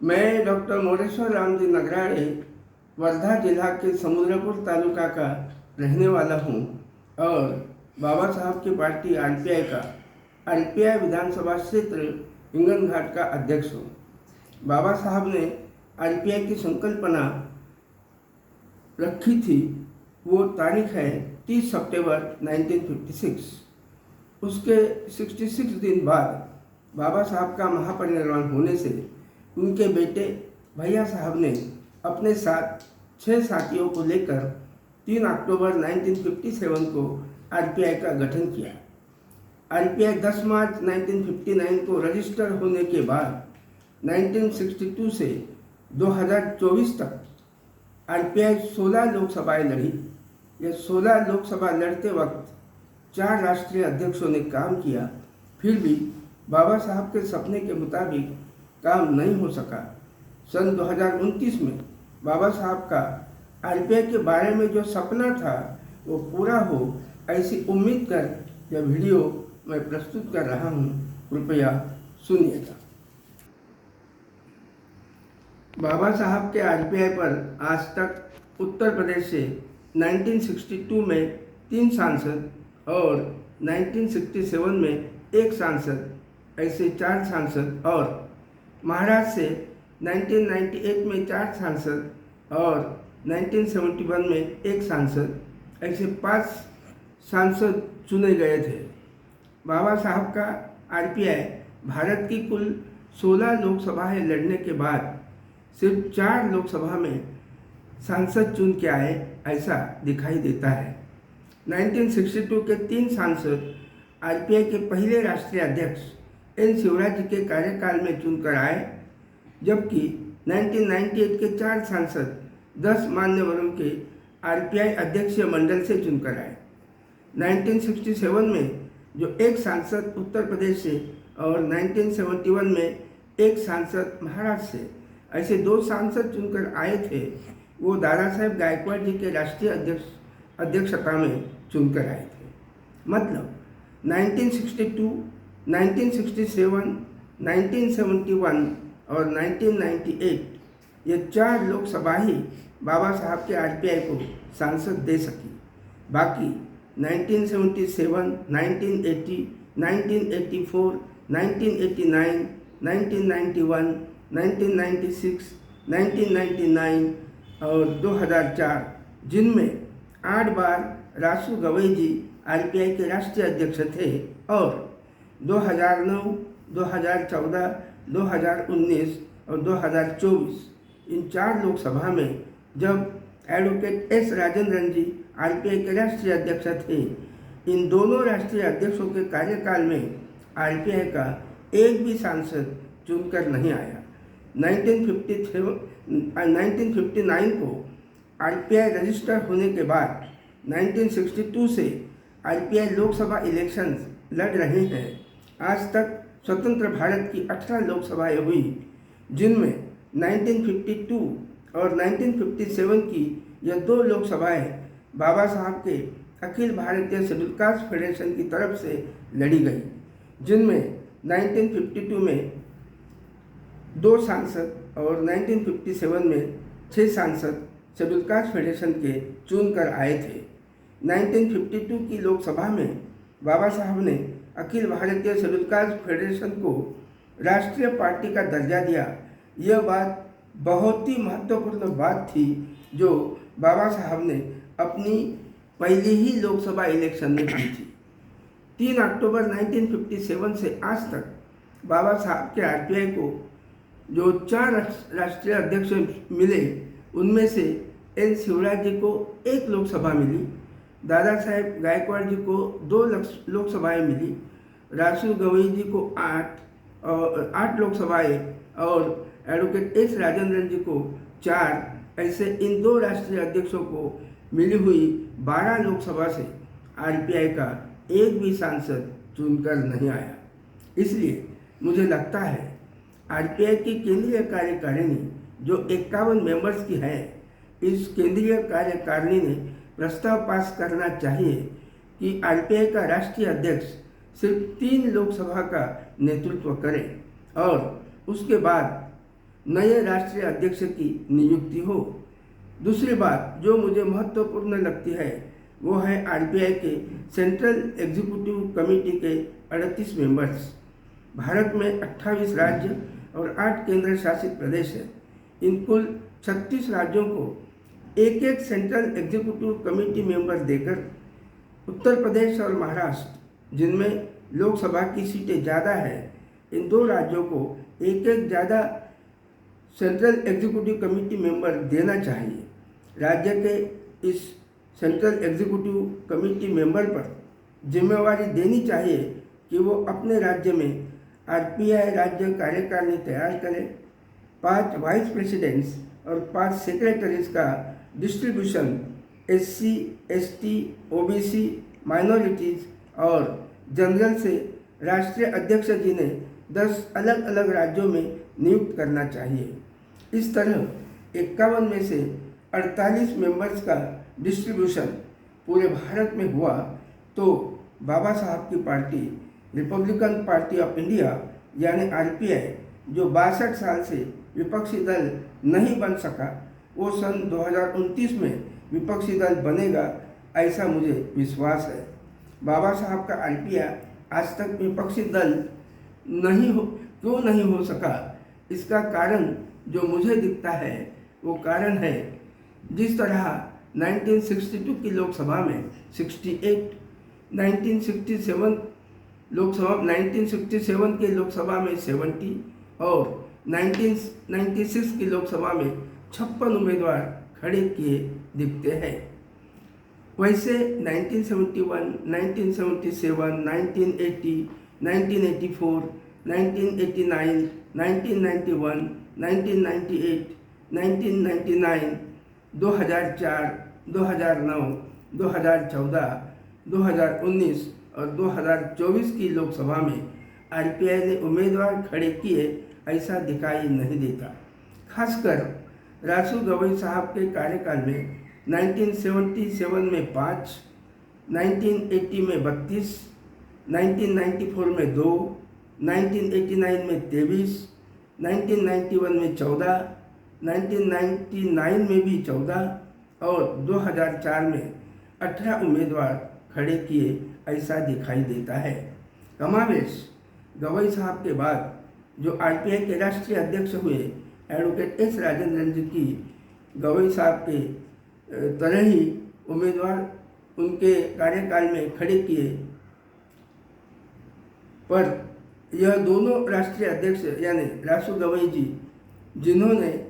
मैं डॉक्टर मोरेश्वर राम जी नगराळे वर्धा जिला के समुद्रपुर तालुका का रहने वाला हूँ और बाबा साहब की पार्टी आरपीआई का आरपीआई विधानसभा क्षेत्र हिंगनघाट का अध्यक्ष हूँ। बाबा साहब ने आरपीआई की संकल्पना रखी थी, वो तारीख है 30 सितंबर 1956। उसके 66 दिन बाद बाबा साहब का महापरिनिर्वाण होने से उनके बेटे भैया साहब ने अपने साथ 6 साथियों को लेकर 3 अक्टूबर 1957 को आरपीआई का गठन किया। आरपीआई 10 मार्च 1959 को रजिस्टर होने के बाद 1962 से 2024 तक आरपीआई 16 लोकसभाएं लड़ी। ये 16 लोकसभा लड़ते वक्त 4 राष्ट्रीय अध्यक्षों ने काम किया, फिर भी बाबा साहब के सपने के मुताबिक काम नहीं हो सका। सन 2029 में बाबा साहब का आरपीआई के बारे में जो सपना था वो पूरा हो, ऐसी उम्मीद कर यह वीडियो मैं प्रस्तुत कर रहा हूँ। कृपया सुनिएगा। बाबा साहब के आरपीआई पर आज तक उत्तर प्रदेश से 1962 में 3 सांसद और 1967 में 1 सांसद, ऐसे 4 सांसद, और महाराष्ट्र से 1998 में 4 सांसद और 1971 में 1 सांसद, ऐसे 5 सांसद चुने गए थे। बाबा साहब का आरपीआई भारत की कुल 16 लोकसभाएं लड़ने के बाद सिर्फ 4 लोकसभा में सांसद चुन के आए, ऐसा दिखाई देता है। 1962 के 3 सांसद आरपीआई के पहले राष्ट्रीय अध्यक्ष एन शिवराज जी के कार्यकाल में चुनकर आए, जबकि 1998 के 4 सांसद 10 मान्यवरों के आरपीआई अध्यक्षीय मंडल से चुनकर आए। 1967 में जो 1 सांसद उत्तर प्रदेश से और 1971 में 1 सांसद महाराष्ट्र से, ऐसे 2 सांसद चुनकर आए थे, वो दादा साहेब गायकवाड़ जी के राष्ट्रीय अध्यक्षता में चुनकर आए थे। मतलब 1962, 1967, 1971 और 1998 ये 4 लोकसभा ही बाबा साहब के आरपीआई को सांसद दे सकी। बाकी 1977, 1980, 1984, 1989, 1991, 1996, 1999 और 2004, जिनमें 8 बार रासू गवई जी आरपीआई के राष्ट्रीय अध्यक्ष थे, और 2009, 2014, 2019 और 2024 इन 4 लोकसभा में जब एडवोकेट एस राजेंद्रन जी आरपीआई के राष्ट्रीय अध्यक्ष थे, इन दोनों राष्ट्रीय अध्यक्षों के कार्यकाल में आरपीआई का एक भी सांसद चुनकर नहीं आया। 1959 को आरपीआई रजिस्टर होने के बाद 1962 से आरपीआई लोकसभा इलेक्शंस लड़ रहे हैं। आज तक स्वतंत्र भारत की 18 लोकसभाएं हुई, जिनमें 1952 और 1957 की यह 2 लोकसभाएं बाबा साहब के Akhil Bharatiya schedule caste federation की तरफ से लड़ी गई, जिनमें 1952 में 2 सांसद और 1957 में 6 सांसद शेड्यूल कास्ट फेडरेशन के चुनकर आए थे। 1952 की लोकसभा में बाबा साहब ने Akhil Bharatiya schedule caste federation को राष्ट्रीय पार्टी का दर्जा दिया। यह बात बहुत ही महत्वपूर्ण बात थी, जो बाबा साहब ने अपनी पहली ही लोकसभा इलेक्शन में की थी। 3 अक्टूबर 1957 से आज तक बाबा साहब के आरपीआई को जो 4 राष्ट्रीय अध्यक्ष मिले, उनमें से एन शिवराज जी को 1 लोकसभा मिली, दादा साहेब गायकवाड़ जी को 2 लोकसभाएं मिली, रासू गवई जी को 8 लोकसभाएं और एडवोकेट एस राजेंद्रन जी को 4, ऐसे इन 2 राष्ट्रीय अध्यक्षों को मिली हुई 12 लोकसभा से आरपीआई का एक भी सांसद चुनकर नहीं आया। इसलिए मुझे लगता है आरपीआई की केंद्रीय कार्यकारिणी जो 51 मेंबर्स की है, इस केंद्रीय कार्यकारिणी ने प्रस्ताव पास करना चाहिए कि आरपीआई का राष्ट्रीय अध्यक्ष सिर्फ 3 लोकसभा का नेतृत्व करे और उसके बाद नए राष्ट्रीय अध्यक्ष की नियुक्ति हो। दूसरी बात जो मुझे महत्वपूर्ण लगती है वो है आरबीआई के सेंट्रल एग्जीक्यूटिव कमेटी के 38 मेंबर्स। भारत में 28 राज्य और 8 केंद्र शासित प्रदेश हैं। इन कुल 36 राज्यों को एक एक सेंट्रल एग्जीक्यूटिव कमेटी मेंबर देकर उत्तर प्रदेश और महाराष्ट्र, जिनमें लोकसभा की सीटें ज़्यादा है, इन दो राज्यों को एक एक ज़्यादा सेंट्रल एग्जीक्यूटिव कमेटी मेंबर देना चाहिए। राज्य के इस सेंट्रल एग्जीक्यूटिव कमेटी मेंबर पर जिम्मेवारी देनी चाहिए कि वो अपने राज्य में आरबीआई राज्य कार्यकारिणी तैयार करें, 5 वाइस प्रेसिडेंट्स और 5 सेक्रेटरीज का distribution SC, ST, OBC, minorities और जनरल से राष्ट्रीय अध्यक्ष जी ने 10 अलग अलग राज्यों में नियुक्त करना चाहिए। इस तरह 51 में से 48 मेंबर्स का डिस्ट्रीब्यूशन पूरे भारत में हुआ तो बाबा साहब की party Republican party of India यानी आरपीआई, जो 62 साल से विपक्षी दल नहीं बन सका, वो सन 2029 में विपक्षी दल बनेगा, ऐसा मुझे विश्वास है। बाबा साहब का आरपीआई आज तक विपक्षी दल क्यों नहीं हो सका, इसका कारण जो मुझे दिखता है वो कारण है जिस तरह 1962 की लोकसभा में 68, 1967 की लोकसभा में 70 और 1996 की लोकसभा में 56 उम्मीदवार खड़े किए दिखते हैं। वैसे 1971, 1977, 1980, 1984, 1989, 1991, 1998, 1999, 2004, 2009, 2014, 2019 और 2024 की लोकसभा में आरपीआई ने उम्मीदवार खड़े किए, ऐसा दिखाई नहीं देता। खासकर रासू गवई साहब के कार्यकाल में 1977 में 5, 1980 में 32, 1994 में 2, 1989 में 23, 1991 में 14, 1999 में भी 14 और 2004 में 18 उम्मीदवार खड़े किए, ऐसा दिखाई देता है। कमावेश गवई साहब के बाद जो आरपीआई के राष्ट्रीय अध्यक्ष हुए एडवोकेट एस राजेंद्रन जी की गवई साहब के तरह ही उम्मीदवार उनके कार्यकाल में खड़े किए, पर यह दोनों राष्ट्रीय अध्यक्ष यानी रासू गवई जी, जिन्होंने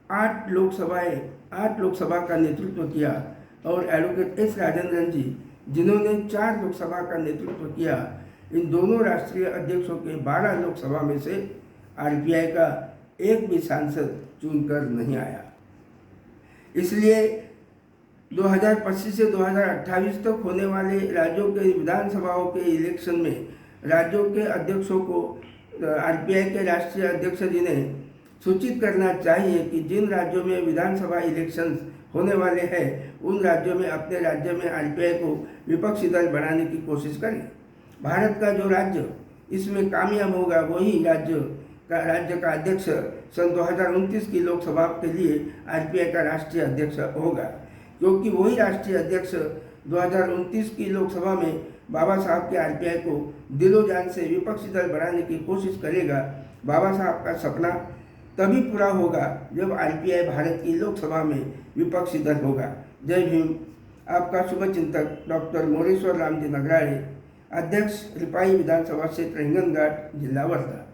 8 लोकसभा का नेतृत्व किया और एडवोकेट एस राजेंद्रन जी जिन्होंने 4 लोकसभा का नेतृत्व किया, इन दोनों राष्ट्रीय अध्यक्षों के 12 लोकसभा में से आरबीआई का एक भी सांसद चुनकर नहीं आया। इसलिए 2025 से 2028 तक होने वाले राज्यों के विधानसभाओं के इलेक्शन में राज्यों के अध्यक्षों को आरबीआई के राष्ट्रीय अध्यक्ष जी ने सूचित करना चाहिए कि जिन राज्यों में विधानसभा इलेक्शन होने वाले हैं उन राज्यों में अपने राज्य में आरबीआई को विपक्षी दल बनाने की कोशिश करें। भारत का जो राज्य इसमें कामयाब होगा वही राज्य का अध्यक्ष सन 2029 की लोकसभा के लिए आरबीआई का राष्ट्रीय अध्यक्ष होगा, क्योंकि वही राष्ट्रीय अध्यक्ष 2029 की लोकसभा में बाबा साहब के आरबीआई को दिलो जान से विपक्षी दल बनाने की कोशिश करेगा। बाबा साहब का सपना तभी पूरा होगा जब आरबीआई भारत की लोकसभा में विपक्षी दल होगा। जय भीम। आपका शुभचिंतक डॉक्टर मोरेश्वर रामजी नगराळे, अध्यक्ष रिपाई विधानसभा क्षेत्र हिंगनघाट, जिला वर्धा।